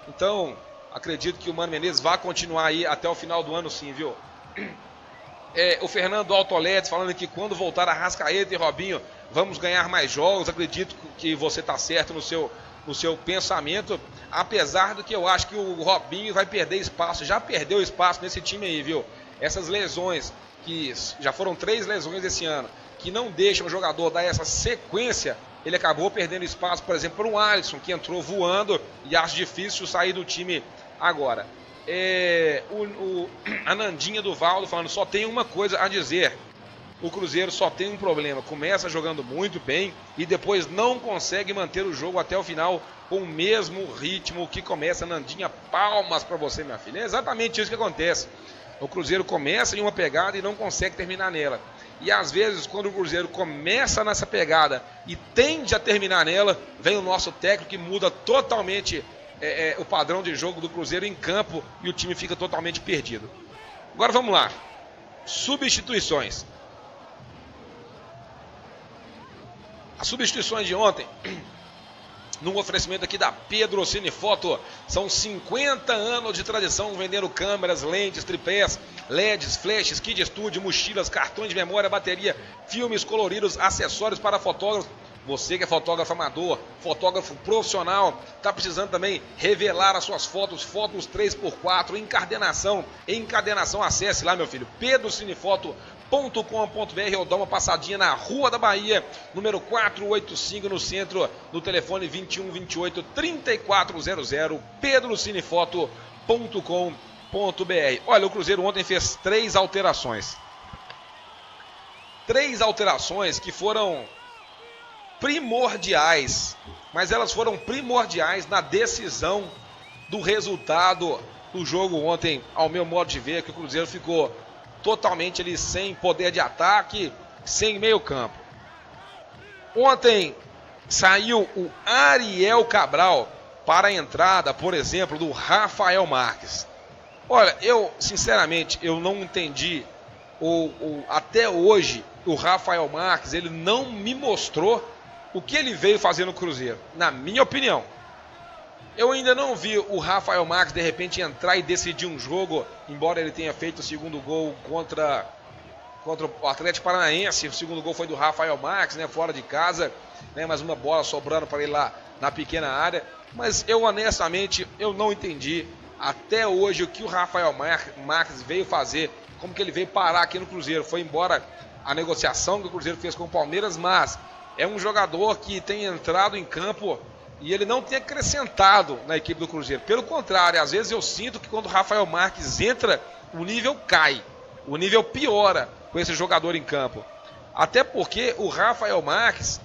Então, acredito que o Mano Menezes vai continuar aí até o final do ano sim, viu? O Fernando Altoledes falando que quando voltar a Arrascaeta e Robinho, vamos ganhar mais jogos. Acredito que você está certo no seu pensamento, apesar do que eu acho que o Robinho vai perder espaço, já perdeu espaço nesse time aí, viu? Essas lesões, que já foram 3 lesões esse ano, que não deixam o jogador dar essa sequência, ele acabou perdendo espaço, por exemplo, para o Alisson, que entrou voando e acho difícil sair do time agora. A Nandinha do Valdo falando, só tem uma coisa a dizer, o Cruzeiro só tem um problema, começa jogando muito bem e depois não consegue manter o jogo até o final com o mesmo ritmo que começa. Nandinha, palmas para você, minha filha. É exatamente isso que acontece. O Cruzeiro começa em uma pegada e não consegue terminar nela. E às vezes, quando o Cruzeiro começa nessa pegada e tende a terminar nela, vem o nosso técnico que muda totalmente o padrão de jogo do Cruzeiro em campo e o time fica totalmente perdido. Agora vamos lá. Substituições. As substituições de ontem, num oferecimento aqui da Pedro Cinefoto, são 50 anos de tradição vendendo câmeras, lentes, tripés, LEDs, flashes, kit estúdio, mochilas, cartões de memória, bateria, filmes coloridos, acessórios para fotógrafos. Você que é fotógrafo amador, fotógrafo profissional, está precisando também revelar as suas fotos 3x4, encadernação, acesse lá, meu filho, pedrocinefoto.com.br. ou dá uma passadinha na Rua da Bahia, número 485, no centro, no telefone 2128-3400, pedrocinefoto.com.br. Olha, o Cruzeiro ontem fez 3 alterações. 3 alterações que foram primordiais, mas elas foram primordiais na decisão do resultado do jogo ontem, ao meu modo de ver, que o Cruzeiro ficou totalmente ali sem poder de ataque, sem meio campo. Ontem saiu o Ariel Cabral para a entrada, por exemplo, do Rafael Marques. Olha, eu sinceramente eu não entendi, até hoje o Rafael Marques ele não me mostrou o que ele veio fazer no Cruzeiro, na minha opinião. Eu ainda não vi o Rafael Marques de repente entrar e decidir um jogo, embora ele tenha feito o segundo gol contra o Atlético Paranaense. O segundo gol foi do Rafael Marques, né, fora de casa, né, mais uma bola sobrando para ele lá na pequena área. Mas eu honestamente eu não entendi até hoje o que o Rafael Marques veio fazer, como que ele veio parar aqui no Cruzeiro. Foi embora a negociação que o Cruzeiro fez com o Palmeiras, mas é um jogador que tem entrado em campo e ele não tem acrescentado na equipe do Cruzeiro. Pelo contrário, às vezes eu sinto que quando o Rafael Marques entra, o nível cai, o nível piora com esse jogador em campo. Até porque o Rafael Marques,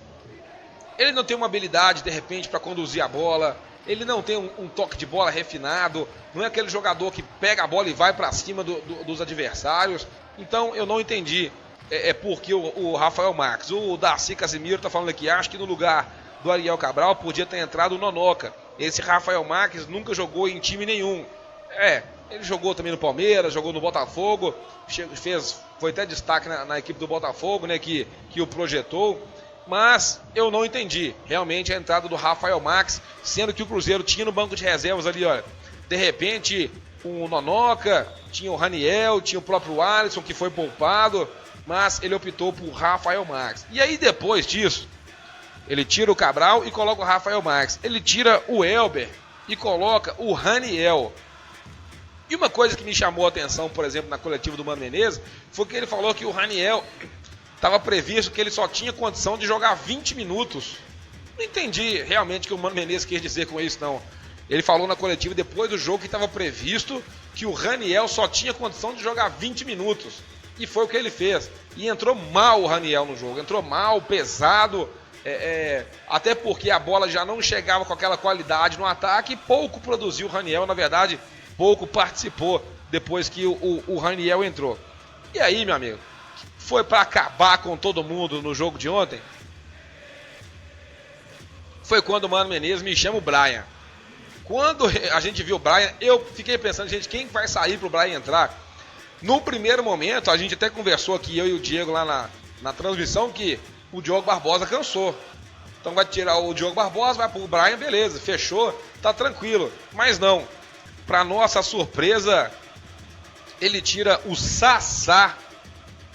ele não tem uma habilidade de repente para conduzir a bola, ele não tem um toque de bola refinado, não é aquele jogador que pega a bola e vai para cima dos adversários. Então eu não entendi porque o Rafael Marques, o Darcy Casimiro está falando aqui, acho que no lugar do Ariel Cabral podia ter entrado o Nonoca. Esse Rafael Marques nunca jogou em time nenhum. Ele jogou também no Palmeiras, jogou no Botafogo, foi até destaque na equipe do Botafogo, né, que o projetou. Mas eu não entendi realmente a entrada do Rafael Marques, sendo que o Cruzeiro tinha no banco de reservas ali, olha, de repente o Nonoca, tinha o Raniel, tinha o próprio Alisson que foi poupado, mas ele optou por Rafael Marques. E aí depois disso, ele tira o Cabral e coloca o Rafael Marques. Ele tira o Elber e coloca o Raniel. E uma coisa que me chamou a atenção, por exemplo, na coletiva do Mano Menezes, foi que ele falou que o Raniel estava previsto que ele só tinha condição de jogar 20 minutos. Não entendi realmente o que o Mano Menezes quis dizer com isso, não. Ele falou na coletiva depois do jogo que estava previsto que o Raniel só tinha condição de jogar 20 minutos. E foi o que ele fez. E entrou mal o Raniel no jogo. Entrou mal, pesado. Até porque a bola já não chegava com aquela qualidade no ataque. E pouco produziu o Raniel. Na verdade, pouco participou depois que o Raniel entrou. E aí, meu amigo, foi para acabar com todo mundo no jogo de ontem. Foi quando o Mano Menezes me chama o Brian. Quando a gente viu o Brian, eu fiquei pensando, gente, quem vai sair pro Brian entrar? No primeiro momento, a gente até conversou aqui, eu e o Diego lá na transmissão, que o Diogo Barbosa cansou. Então vai tirar o Diogo Barbosa, vai pro Brian, beleza, fechou, tá tranquilo. Mas não, pra nossa surpresa, ele tira o Sassá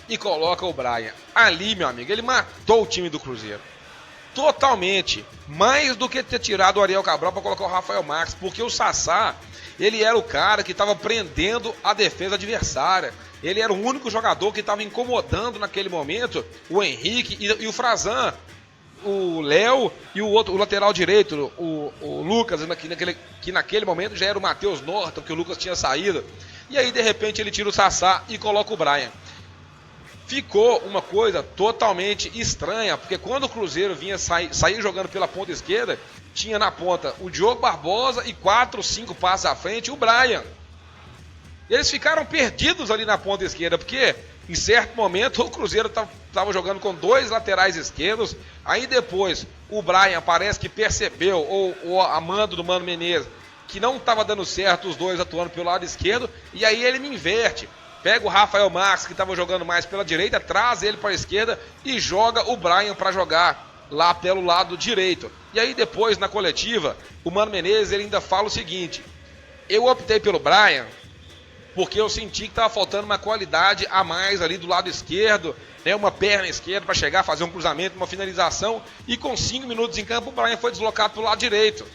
e coloca o Brian. Ali, meu amigo, ele matou o time do Cruzeiro. Totalmente. Mais do que ter tirado o Ariel Cabral para colocar o Rafael Marques, porque o Sassá, ele era o cara que estava prendendo a defesa adversária. Ele era o único jogador que estava incomodando naquele momento o Henrique e o Frazan, o Léo e o lateral direito, o Lucas, que naquele momento já era o Matheus Norton, que o Lucas tinha saído. E aí, de repente, ele tira o Sassá e coloca o Brian. Ficou uma coisa totalmente estranha, porque quando o Cruzeiro vinha sair jogando pela ponta esquerda, tinha na ponta o Diogo Barbosa e 4, 5 passos à frente o Brian. Eles ficaram perdidos ali na ponta esquerda, porque em certo momento o Cruzeiro estava jogando com 2 laterais esquerdos, aí depois o Brian parece que percebeu, ou a mando do Mano Menezes, que não estava dando certo os dois atuando pelo lado esquerdo, e aí ele me inverte. Pega o Rafael Marques, que estava jogando mais pela direita, traz ele para a esquerda e joga o Brian para jogar lá pelo lado direito. E aí depois, na coletiva, o Mano Menezes ele ainda fala o seguinte: eu optei pelo Brian porque eu senti que estava faltando uma qualidade a mais ali do lado esquerdo, né, uma perna esquerda para chegar, fazer um cruzamento, uma finalização, e com 5 minutos em campo o Brian foi deslocado para o lado direito,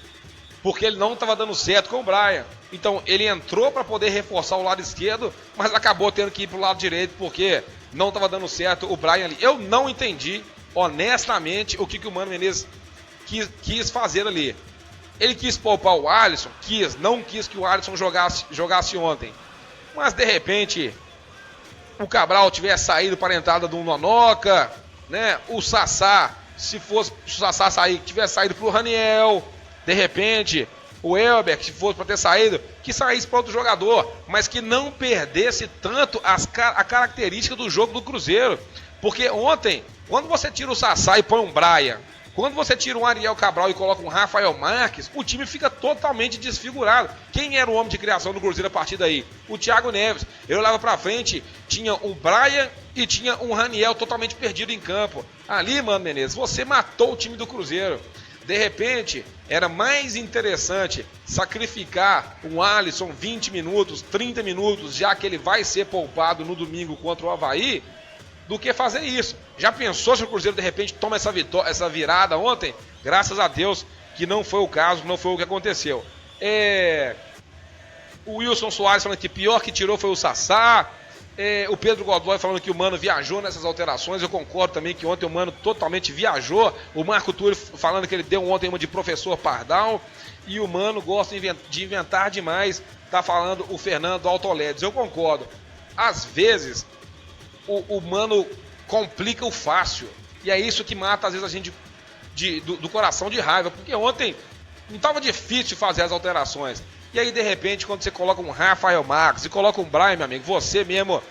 porque ele não estava dando certo com o Brian. Então ele entrou para poder reforçar o lado esquerdo, mas acabou tendo que ir para o lado direito, porque não estava dando certo o Brian ali. Eu não entendi, honestamente, o que o Mano Menezes quis fazer ali. Ele quis poupar o Alisson? Não quis que o Alisson jogasse ontem. Mas, de repente, o Cabral tivesse saído para a entrada do Nonoca, né? O Sassá, se o Sassá sair, tivesse saído para o Raniel. De repente, o Elber, se fosse para ter saído, que saísse para outro jogador, mas que não perdesse tanto a característica do jogo do Cruzeiro. Porque ontem, quando você tira o Sassá e põe um Brian, quando você tira um Ariel Cabral e coloca um Rafael Marques, o time fica totalmente desfigurado. Quem era o homem de criação do Cruzeiro a partir daí? O Thiago Neves. Eu olhava pra frente, tinha um Brian e tinha um Raniel totalmente perdido em campo. Ali, Mano Menezes, você matou o time do Cruzeiro. De repente, era mais interessante sacrificar o Alisson 20 minutos, 30 minutos, já que ele vai ser poupado no domingo contra o Avaí, do que fazer isso. Já pensou se o Cruzeiro de repente toma essa virada ontem? Graças a Deus que não foi o caso, não foi o que aconteceu. O Wilson Soares falando que pior que tirou foi o Sassá. O Pedro Godoy falando que o Mano viajou nessas alterações. Eu concordo também que ontem o Mano totalmente viajou. O Marco Túlio falando que ele deu ontem uma de professor Pardal. E o Mano gosta de inventar demais. Tá falando o Fernando Autoledes. Eu concordo. Às vezes o Mano complica o fácil. E é isso que mata, às vezes, a gente do coração de raiva. Porque ontem não estava difícil fazer as alterações. E aí, de repente, quando você coloca um Rafael Marques e coloca um Brian, meu amigo, você mesmo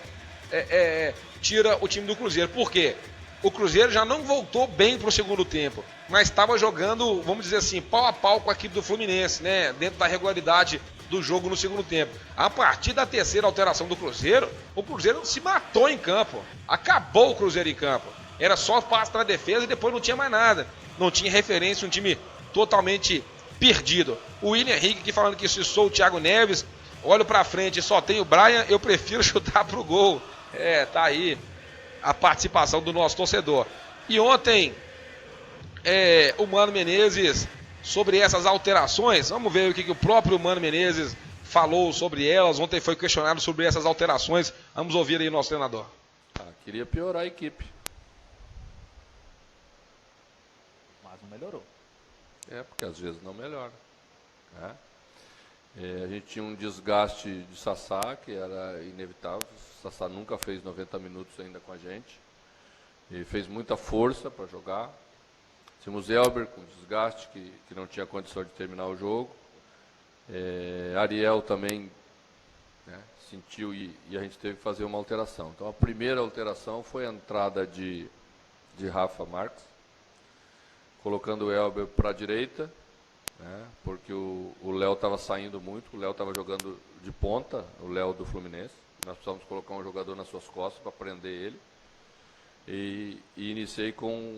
tira o time do Cruzeiro. Por quê? O Cruzeiro já não voltou bem para o segundo tempo, mas estava jogando, vamos dizer assim, pau a pau com a equipe do Fluminense, né? Dentro da regularidade do jogo no segundo tempo. A partir da terceira alteração do Cruzeiro, o Cruzeiro se matou em campo. Acabou o Cruzeiro em campo. Era só passe na defesa e depois não tinha mais nada. Não tinha referência, um time totalmente perdido. O William Henrique aqui falando que se sou o Thiago Neves, olho pra frente e só tem o Brian, eu prefiro chutar pro gol. Tá aí a participação do nosso torcedor. E ontem, o Mano Menezes, sobre essas alterações, vamos ver o que o próprio Mano Menezes falou sobre elas. Ontem foi questionado sobre essas alterações. Vamos ouvir aí o nosso treinador. Queria piorar a equipe. Mas não melhorou. Porque às vezes não melhora. Né? A gente tinha um desgaste de Sassá, que era inevitável. Sassá nunca fez 90 minutos ainda com a gente. E fez muita força para jogar. Tínhamos Elber com desgaste, que não tinha condição de terminar o jogo. Ariel também, né, sentiu e a gente teve que fazer uma alteração. Então a primeira alteração foi a entrada de Rafa Marques, colocando o Elber para a direita, né, porque o Léo estava saindo muito, o Léo estava jogando de ponta, o Léo do Fluminense. Nós precisamos colocar um jogador nas suas costas para prender ele. E iniciei com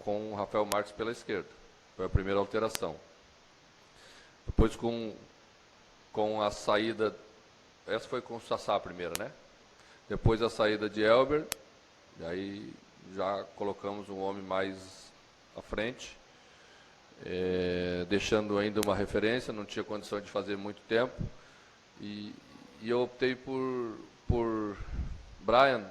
o Rafael Marques pela esquerda. Foi a primeira alteração. Depois com a saída, essa foi com o Sassá a primeira, né? Depois a saída de Elber, aí já colocamos um homem mais à frente, deixando ainda uma referência, não tinha condição de fazer muito tempo. E eu optei por Brian,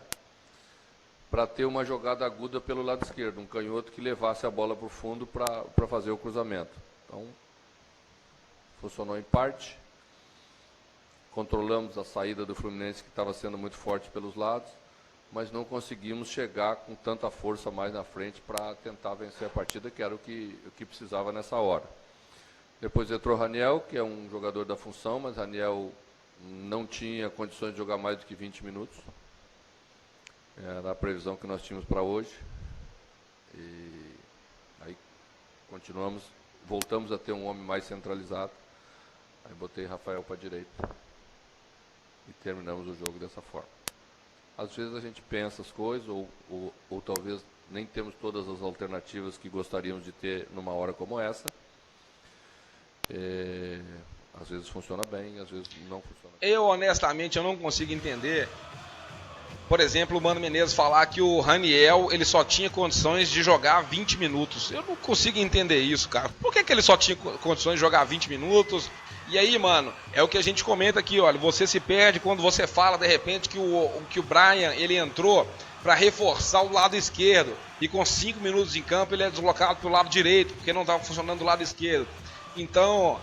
para ter uma jogada aguda pelo lado esquerdo, um canhoto que levasse a bola para o fundo para fazer o cruzamento. Então, funcionou em parte. Controlamos a saída do Fluminense, que estava sendo muito forte pelos lados, mas não conseguimos chegar com tanta força mais na frente para tentar vencer a partida, que era o que precisava nessa hora. Depois entrou Raniel, que é um jogador da função, mas Raniel não tinha condições de jogar mais do que 20 minutos. Era a previsão que nós tínhamos para hoje. E aí voltamos a ter um homem mais centralizado. Aí botei Rafael para a direita. E terminamos o jogo dessa forma. Às vezes a gente pensa as coisas, ou talvez nem temos todas as alternativas que gostaríamos de ter numa hora como essa. Às vezes funciona bem, às vezes não funciona bem. Eu, honestamente, eu não consigo entender por exemplo, o Mano Menezes falar que o Raniel ele só tinha condições de jogar 20 minutos. Eu não consigo entender isso, cara. Por que ele só tinha condições de jogar 20 minutos? E aí, mano, é o que a gente comenta aqui, olha, você se perde quando você fala, de repente, que o Brian, ele entrou para reforçar o lado esquerdo, e com 5 minutos em campo ele é deslocado para o lado direito, porque não estava funcionando do lado esquerdo. Então,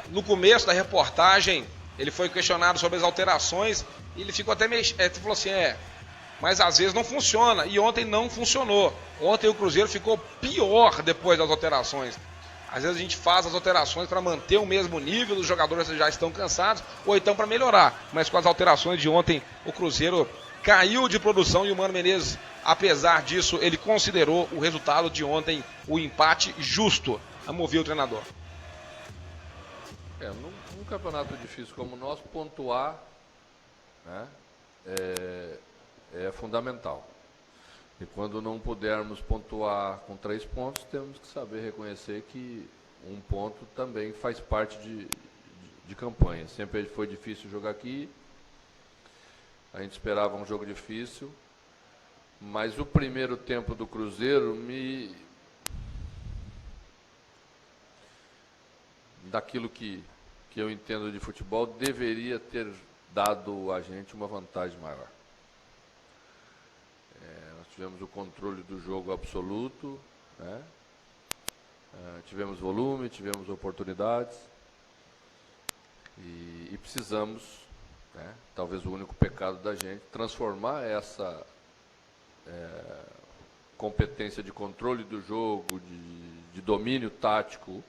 no começo da reportagem, ele foi questionado sobre as alterações, e ele ficou até meio... falou assim, mas às vezes não funciona, e ontem não funcionou. Ontem o Cruzeiro ficou pior depois das alterações. Às vezes a gente faz as alterações para manter o mesmo nível, os jogadores já estão cansados, ou então para melhorar. Mas com as alterações de ontem, o Cruzeiro caiu de produção e o Mano Menezes, apesar disso, ele considerou o resultado de ontem, o empate justo. Vamos ouvir o treinador. Num campeonato difícil como o nosso, pontuar, né, é fundamental. E quando não pudermos pontuar com 3 pontos, temos que saber reconhecer que um ponto também faz parte de campanha. Sempre foi difícil jogar aqui, a gente esperava um jogo difícil, mas o primeiro tempo do Cruzeiro daquilo que eu entendo de futebol, deveria ter dado a gente uma vantagem maior. Tivemos o controle do jogo absoluto, né? Tivemos volume, tivemos oportunidades e precisamos, né, talvez o único pecado da gente, transformar essa competência de controle do jogo, de domínio tático,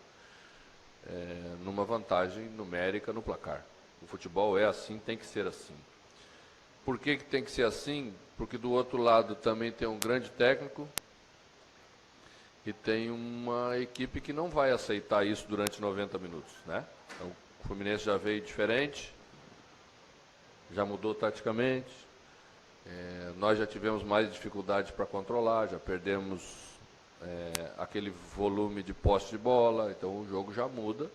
numa vantagem numérica no placar. O futebol é assim, tem que ser assim. Por que tem que ser assim? Porque do outro lado também tem um grande técnico e tem uma equipe que não vai aceitar isso durante 90 minutos, né? Então, o Fluminense já veio diferente, já mudou taticamente, nós já tivemos mais dificuldade para controlar, já perdemos aquele volume de posse de bola, então o jogo já muda.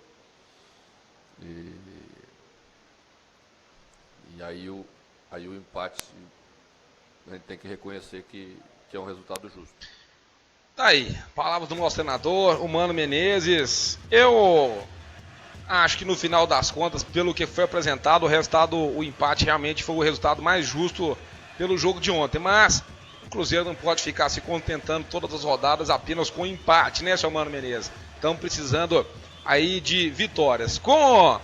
E aí o empate, a gente tem que reconhecer que é um resultado justo. Tá aí, palavras do nosso treinador, o Mano Menezes. Eu acho que no final das contas, pelo que foi apresentado, o empate realmente foi o resultado mais justo pelo jogo de ontem. Mas o Cruzeiro não pode ficar se contentando todas as rodadas apenas com empate, né, seu Mano Menezes? Estamos precisando aí de vitórias. Com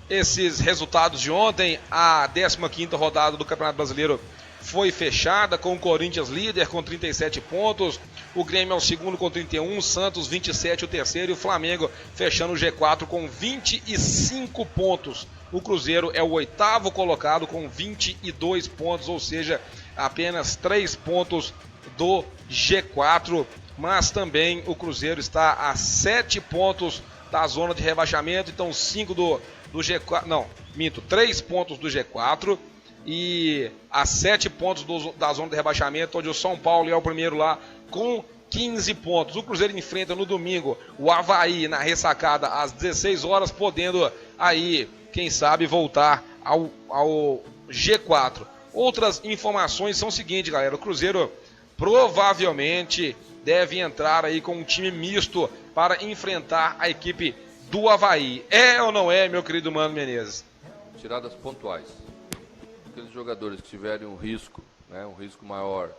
esses resultados de ontem, a 15ª rodada do Campeonato Brasileiro foi fechada, com o Corinthians líder com 37 pontos, o Grêmio é o segundo com 31, Santos 27 o terceiro e o Flamengo fechando o G4 com 25 pontos. O Cruzeiro é o 8º colocado com 22 pontos, ou seja, apenas 3 pontos do G4, mas também o Cruzeiro está a 7 pontos da zona de rebaixamento, então 5 do G4, não, minto, 3 pontos do G4 e a 7 pontos da zona de rebaixamento, onde o São Paulo é o primeiro lá com 15 pontos. O Cruzeiro enfrenta no domingo o Avaí na ressacada às 16 horas, podendo aí, quem sabe, voltar ao G4. Outras informações são o seguinte, galera, o Cruzeiro provavelmente deve entrar aí com um time misto para enfrentar a equipe do Avaí. É ou não é, meu querido Mano Menezes? Tiradas pontuais. Aqueles jogadores que tiverem um risco, né, um risco maior,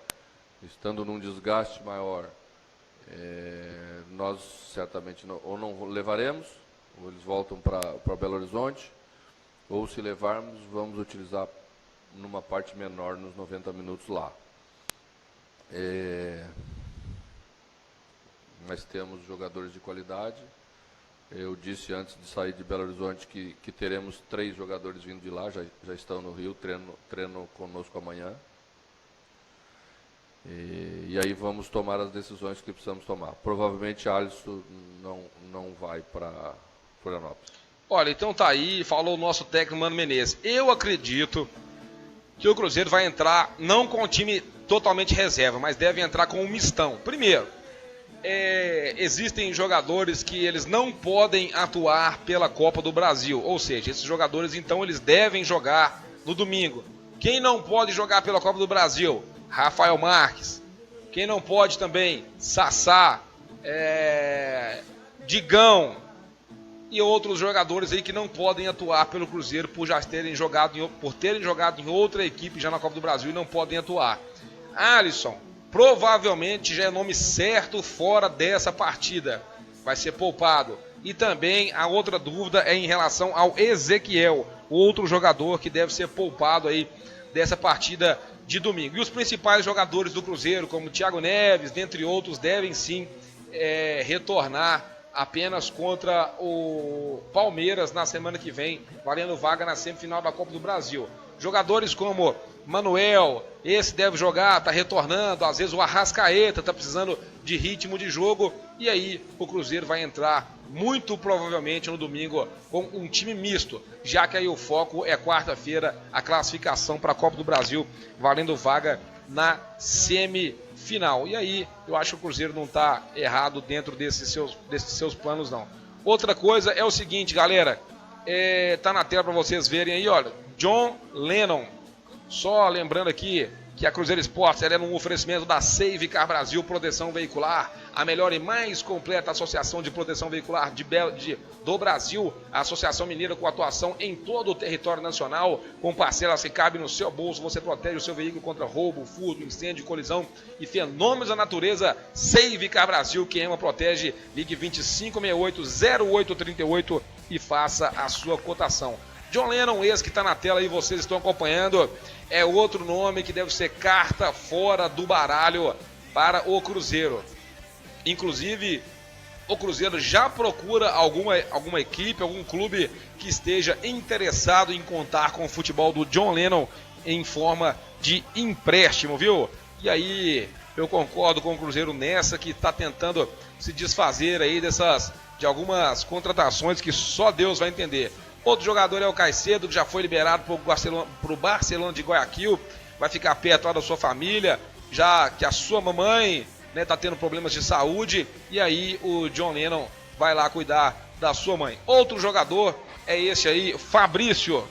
estando num desgaste maior, nós certamente ou não levaremos, ou eles voltam para Belo Horizonte, ou se levarmos, vamos utilizar numa parte menor nos 90 minutos lá. Nós temos jogadores de qualidade. Eu disse antes de sair de Belo Horizonte que teremos 3 jogadores vindo de lá, já estão no Rio, treinam conosco amanhã. E aí vamos tomar as decisões que precisamos tomar. Provavelmente Alisson não vai para Florianópolis. Olha, então tá aí, falou o nosso técnico Mano Menezes. Eu acredito que o Cruzeiro vai entrar não com o time totalmente reserva, mas deve entrar com um mistão. Primeiro, existem jogadores que eles não podem atuar pela Copa do Brasil, ou seja, esses jogadores então eles devem jogar no domingo. Quem não pode jogar pela Copa do Brasil? Rafael Marques. Quem não pode também? Sassá, Digão e outros jogadores aí que não podem atuar pelo Cruzeiro por terem jogado em outra equipe já na Copa do Brasil e não podem atuar. Alisson, provavelmente já é nome certo fora dessa partida. Vai ser poupado. E também a outra dúvida é em relação ao Ezequiel, outro jogador que deve ser poupado aí dessa partida de domingo. E os principais jogadores do Cruzeiro, como Thiago Neves, dentre outros, devem sim retornar apenas contra o Palmeiras na semana que vem, valendo vaga na semifinal da Copa do Brasil. Jogadores como Manuel, esse deve jogar, está retornando, às vezes o Arrascaeta está precisando de ritmo de jogo, e aí o Cruzeiro vai entrar muito provavelmente no domingo com um time misto, já que aí o foco é quarta-feira, a classificação para a Copa do Brasil, valendo vaga na semifinal. E aí eu acho que o Cruzeiro não está errado dentro desses seus planos, não. Outra coisa é o seguinte, galera, tá na tela para vocês verem aí, olha, John Lennon. Só lembrando aqui que a Cruzeiro Esportes é um oferecimento da Save Car Brasil Proteção Veicular, a melhor e mais completa associação de proteção veicular do Brasil, a associação mineira com atuação em todo o território nacional, com parcelas que cabem no seu bolso. Você protege o seu veículo contra roubo, furto, incêndio, colisão e fenômenos da natureza. Save Car Brasil, quem ama protege. Ligue 2568-0838 e faça a sua cotação. John Lennon, esse que está na tela aí, vocês estão acompanhando, é outro nome que deve ser carta fora do baralho para o Cruzeiro. Inclusive, o Cruzeiro já procura alguma equipe, algum clube que esteja interessado em contar com o futebol do John Lennon em forma de empréstimo, viu? E aí, eu concordo com o Cruzeiro nessa, que está tentando se desfazer aí de algumas contratações que só Deus vai entender. Outro jogador é o Caicedo, que já foi liberado para o Barcelona de Guayaquil, vai ficar perto lá da sua família, já que a sua mamãe está tendo problemas de saúde, e aí o John Lennon vai lá cuidar da sua mãe. Outro jogador é esse aí, Fabrício.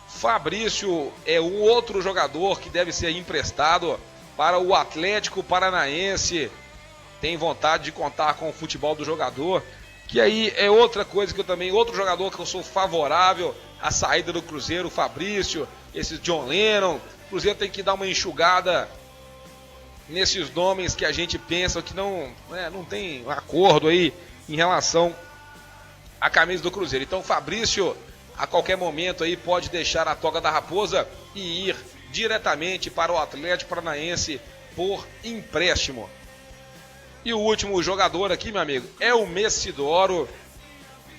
Fabrício é um outro jogador que deve ser emprestado para o Atlético Paranaense. Tem vontade de contar com o futebol do jogador. Que aí é outra coisa que outro jogador que eu sou favorável à saída do Cruzeiro, o Fabrício, esse John Lennon. O Cruzeiro tem que dar uma enxugada nesses nomes que a gente pensa que não tem um acordo aí em relação à camisa do Cruzeiro. Então o Fabrício, a qualquer momento aí, pode deixar a toga da raposa e ir diretamente para o Atlético Paranaense por empréstimo. E o último jogador aqui, meu amigo, é o Messidoro.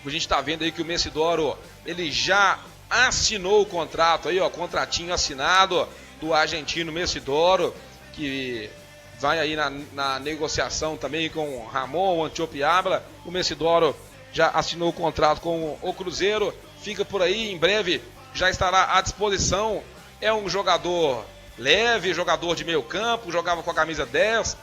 A gente está vendo aí que o Messidoro, ele já assinou o contrato aí, ó, contratinho assinado do argentino Messidoro, que vai aí na negociação também com o Ramon Antiopiabla. O Messidoro já assinou o contrato com o Cruzeiro, fica por aí, em breve já estará à disposição. É um jogador leve, jogador de meio campo, jogava com a camisa 10,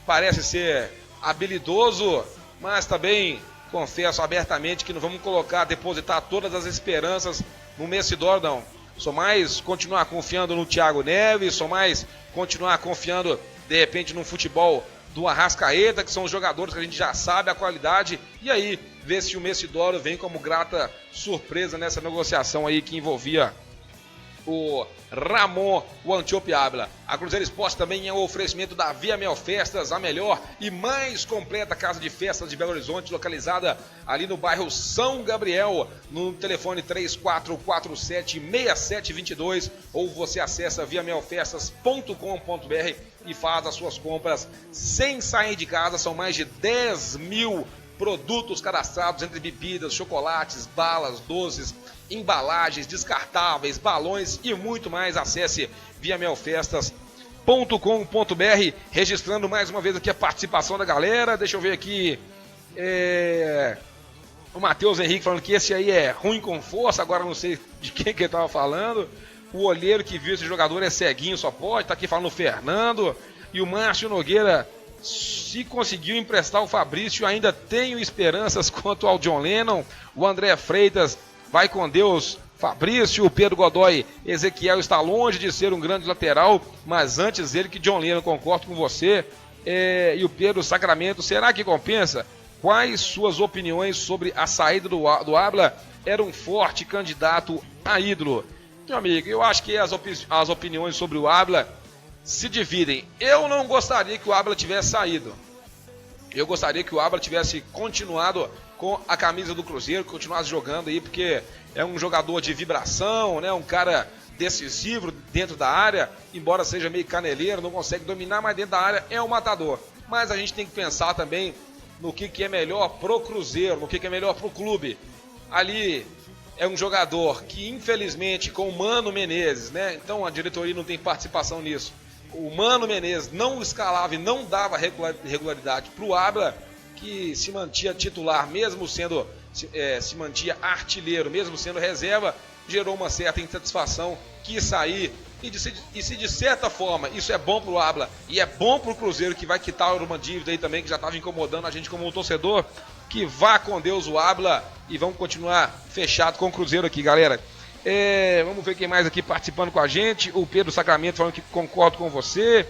parece ser habilidoso, mas também confesso abertamente que não vamos depositar todas as esperanças no Messidoro, não. Só mais continuar confiando no Thiago Neves, só mais continuar confiando, de repente, no futebol do Arrascaeta, que são os jogadores que a gente já sabe a qualidade, e aí ver se o Messidoro vem como grata surpresa nessa negociação aí que envolvia o Ramon Antiopiabla. A Cruzeiro Esporte também é um oferecimento da Via Mel Festas, a melhor e mais completa casa de festas de Belo Horizonte, localizada ali no bairro São Gabriel, no telefone 3447-6722, ou você acessa viamelfestas.com.br e faz as suas compras sem sair de casa. São mais de 10 mil produtos cadastrados entre bebidas, chocolates, balas, doces, embalagens, descartáveis, balões e muito mais. Acesse viamelfestas.com.br, registrando mais uma vez aqui a participação da galera. Deixa eu ver aqui, o Matheus Henrique falando que esse aí é ruim com força, agora não sei de quem que ele estava falando. O olheiro que viu esse jogador é ceguinho, só pode, tá aqui falando o Fernando. E o Márcio Nogueira: se conseguiu emprestar o Fabrício, ainda tenho esperanças quanto ao John Lennon. O André Freitas: vai com Deus, Fabrício, Pedro Godoy, Ezequiel está longe de ser um grande lateral, mas antes ele que John Lennon, concordo com você. E o Pedro Sacramento, será que compensa? Quais suas opiniões sobre a saída do Abla? Era um forte candidato a ídolo. Meu amigo, eu acho que as opiniões sobre o Abla se dividem. Eu não gostaria que o Abla tivesse saído. Eu gostaria que o Abla tivesse continuado com a camisa do Cruzeiro, continuasse jogando aí, porque é um jogador de vibração, né? Um cara decisivo dentro da área, embora seja meio caneleiro, não consegue dominar, mas dentro da área é um matador. Mas a gente tem que pensar também no que é melhor pro Cruzeiro, no que é melhor pro clube. Ali é um jogador que, infelizmente, com o Mano Menezes, né? Então a diretoria não tem participação nisso. O Mano Menezes não escalava e não dava regularidade pro Abla, que se mantia titular, mesmo sendo, se mantia artilheiro, mesmo sendo reserva, gerou uma certa insatisfação, quis sair, e se de certa forma isso é bom pro Abla e é bom pro Cruzeiro, que vai quitar uma dívida aí também, que já estava incomodando a gente como um torcedor, que vá com Deus o Abla, e vamos continuar fechado com o Cruzeiro aqui, galera. Vamos ver quem mais aqui participando com a gente. O Pedro Sacramento falando que concordo com você.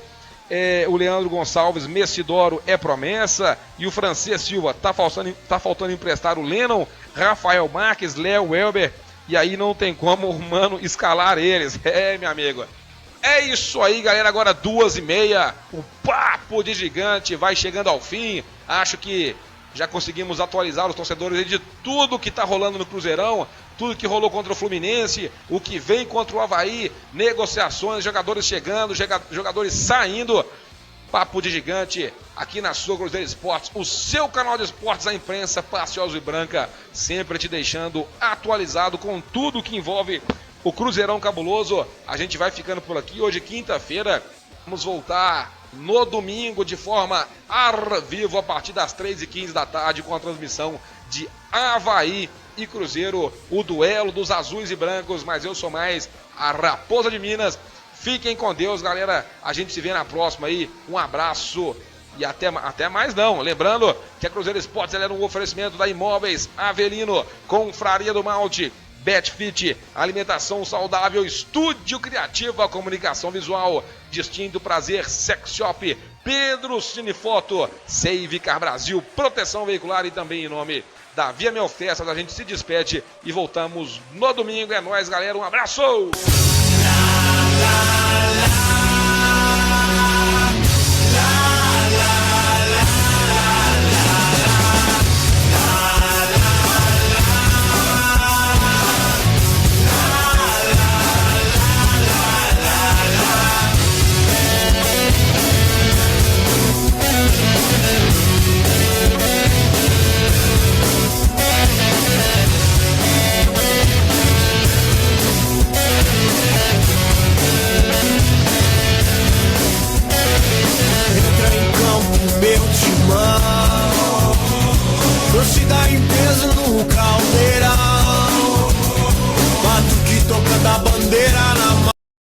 O Leandro Gonçalves, Messidoro é promessa. E o Francês Silva, tá faltando emprestar o Lennon, Rafael Marques, Léo Welber, e aí não tem como o Mano escalar eles. Meu amigo, é isso aí, galera. Agora 2h30, o Papo de Gigante vai chegando ao fim. Acho que já conseguimos atualizar os torcedores de tudo que tá rolando no Cruzeirão, tudo que rolou contra o Fluminense, o que vem contra o Avaí, negociações, jogadores chegando, jogadores saindo. Papo de Gigante aqui na sua Cruzeiro Esportes, o seu canal de esportes, a imprensa paciosa e branca, sempre te deixando atualizado com tudo que envolve o Cruzeirão cabuloso. A gente vai ficando por aqui. Hoje, quinta-feira, vamos voltar no domingo de forma ao vivo a partir das 3h15 da tarde com a transmissão de Avaí e Cruzeiro, o duelo dos azuis e brancos, mas eu sou mais a Raposa de Minas. Fiquem com Deus, galera. A gente se vê na próxima aí. Um abraço e até mais não. Lembrando que a Cruzeiro Esportes era um oferecimento da Imóveis Avelino, Confraria do Malte, Betfit, alimentação saudável, Estúdio Criativa, comunicação visual, Distinto Prazer, Sex Shop, Pedro Cinefoto, Save Car Brasil, proteção veicular, e também em nome da Via Mel Festas, a gente se despede e voltamos no domingo. É nóis, galera. Um abraço! Meu timão, torcida em peso no Caldeirão.